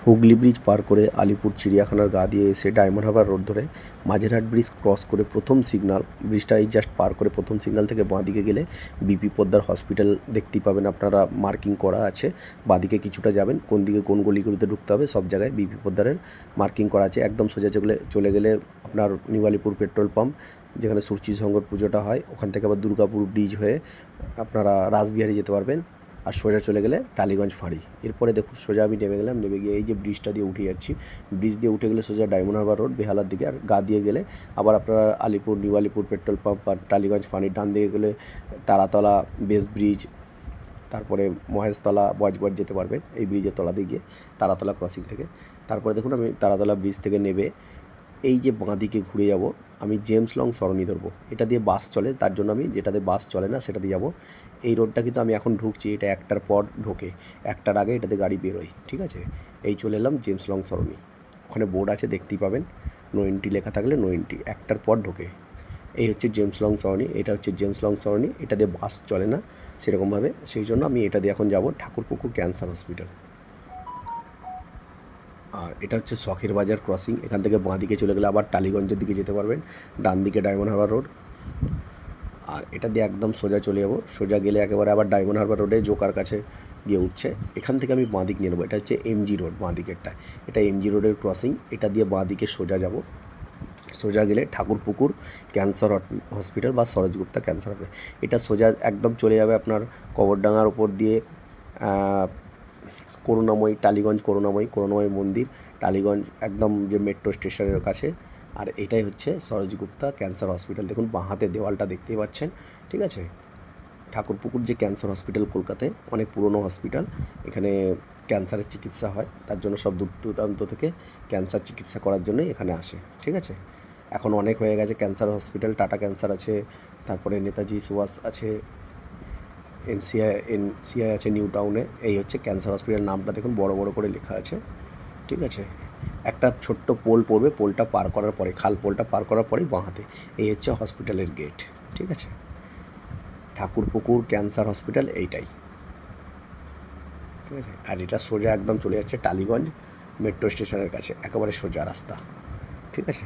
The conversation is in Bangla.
হুগলি ব্রিজ পার করে আলিপুর চিড়িয়াখানার গা দিয়ে এসে ডায়মন্ড হারবার রোড ধরে মাঝেরহাট ব্রিজ ক্রস করে প্রথম সিগনাল, ব্রিজটা এই জাস্ট পার করে প্রথম সিগনাল থেকে বাঁদিকে গেলে বিপি পোদ্দার হসপিটাল দেখতেই পাবেন আপনারা, মার্কিং করা আছে। বাঁদিকে কিছুটা যাবেন, কোন দিকে কোন গলিগুলিতে ঢুকতে হবে সব জায়গায় বিপি পোদ্দারের মার্কিং করা আছে। একদম সোজা চলে গেলে আপনার নিউ আলিপুর পেট্রোল পাম্প, যেখানে সূর্যি পুজোটা হয়, ওখান থেকে আবার দুর্গাপুর ব্রিজ হয়ে আপনারা রাসবিহারি যেতে পারবেন। আর সোজা চলে গেলে টালিগঞ্জ ফাঁড়ি। এরপরে দেখুন সোজা আমি নেমে গেলাম, নেমে গিয়ে এই যে ব্রিজটা দিয়ে উঠে যাচ্ছি, ব্রিজ দিয়ে উঠে গেলে সোজা ডায়মন্ড হারবার রোড বেহালার দিকে, আর গা দিয়ে গেলে আবার আপনারা Alipur new Alipur petrol pump আর টালিগঞ্জ ফাঁড়ির ডান দিকে গেলে তারাতলা বেস ব্রিজ, তারপরে মহেশতলা বজবজ যেতে পারবেন এই ব্রিজের তলা দিয়ে গিয়ে তারাতলা ক্রসিং থেকে। তারপরে দেখুন আমি তারাতলা ব্রিজ থেকে নেমে এই যে বাঁ দিকে ঘুরে যাব, আমি জেমস লং সরণি ধরবো। এটা দিয়ে বাস চলে, তার জন্য আমি যেটাতে বাস চলে না সেটা দিয়ে যাবো। এই রোডটা কিন্তু আমি এখন ঢুকছি, এটা একটার পর ঢোকে, একটার আগে এটাতে গাড়ি বেরোয়, ঠিক আছে। এই চলে এলাম জেমস লং সরণি, ওখানে বোর্ড আছে দেখতেই পাবেন, নো এন্ট্রি লেখা থাকলে নো এন্ট্রি, একটার পর ঢোকে। এই হচ্ছে জেমস লং সরণি, এটা হচ্ছে জেমস লং সরণি, এটা দিয়ে বাস চলে না সেরকমভাবে, সেই জন্য আমি এটা দিয়ে এখন যাব ঠাকুরপুকুর ক্যান্সার হসপিটাল। আর এটা হচ্ছে শখের বাজার ক্রসিং, এখান থেকে বাঁ দিকে চলে গেলে আবার টালিগঞ্জের দিকে যেতে পারবেন, ডান দিকে ডায়মন্ড হারবার রোড। আর এটা দিয়ে একদম সোজা চলে যাবো, সোজা গেলে একেবারে আবার ডায়মন্ড হারবার রোডে জোকার কাছে গিয়ে উঠছে। এখান থেকে আমি বাঁ দিক নিয়ে নেবো, এটা হচ্ছে এমজি রোড, বাঁ দিকেরটা এটা এমজি রোডের ক্রসিং। এটা দিয়ে বাঁ দিকে সোজা যাব, সোজা গেলে ঠাকুরপুকুর ক্যান্সার হসপিটাল বা সরোজগুপ্তা ক্যান্সার হবে। এটা সোজা একদম চলে যাবে আপনার কবরডাঙ্গার ওপর দিয়ে করুণাময়ী, টালিগঞ্জ করুণাময়ী মন্দির, টালিগঞ্জ একদম যে মেট্রো স্টেশনের কাছে। আর এটাই হচ্ছে সরোজগুপ্তা ক্যান্সার হসপিটাল। দেখুন বাঁ হাতে দেওয়ালটা দেখতেই পাচ্ছেন, ঠিক আছে। ঠাকুরপুকুর যে ক্যান্সার হসপিটাল কলকাতায় অনেক পুরনো হসপিটাল, এখানে ক্যান্সারের চিকিৎসা হয়, তার জন্য সব দূর দূরান্ত থেকে ক্যান্সার চিকিৎসা করার জন্যই এখানে আসে, ঠিক আছে। এখন অনেক হয়ে গেছে ক্যান্সার হসপিটাল, টাটা ক্যান্সার আছে, তারপরে নেতাজি সুভাষ আছে, এনসিআই আছে নিউ টাউনে। এই হচ্ছে ক্যান্সার হসপিটাল, নামটা দেখুন বড় বড় করে লেখা আছে, ঠিক আছে। একটা ছোট্ট পোল পড়বে, পোলটা পার করার পরে, খাল পোলটা পার করার পরেই বাঁ হাতে এই হচ্ছে হসপিটালের গেট, ঠিক আছে। ঠাকুরপুকুর ক্যান্সার হসপিটাল এইটাই, ঠিক আছে। আর এটা সোজা একদম চলে যাচ্ছে টালিগঞ্জ মেট্রো স্টেশনের কাছে, একেবারে সোজা রাস্তা, ঠিক আছে।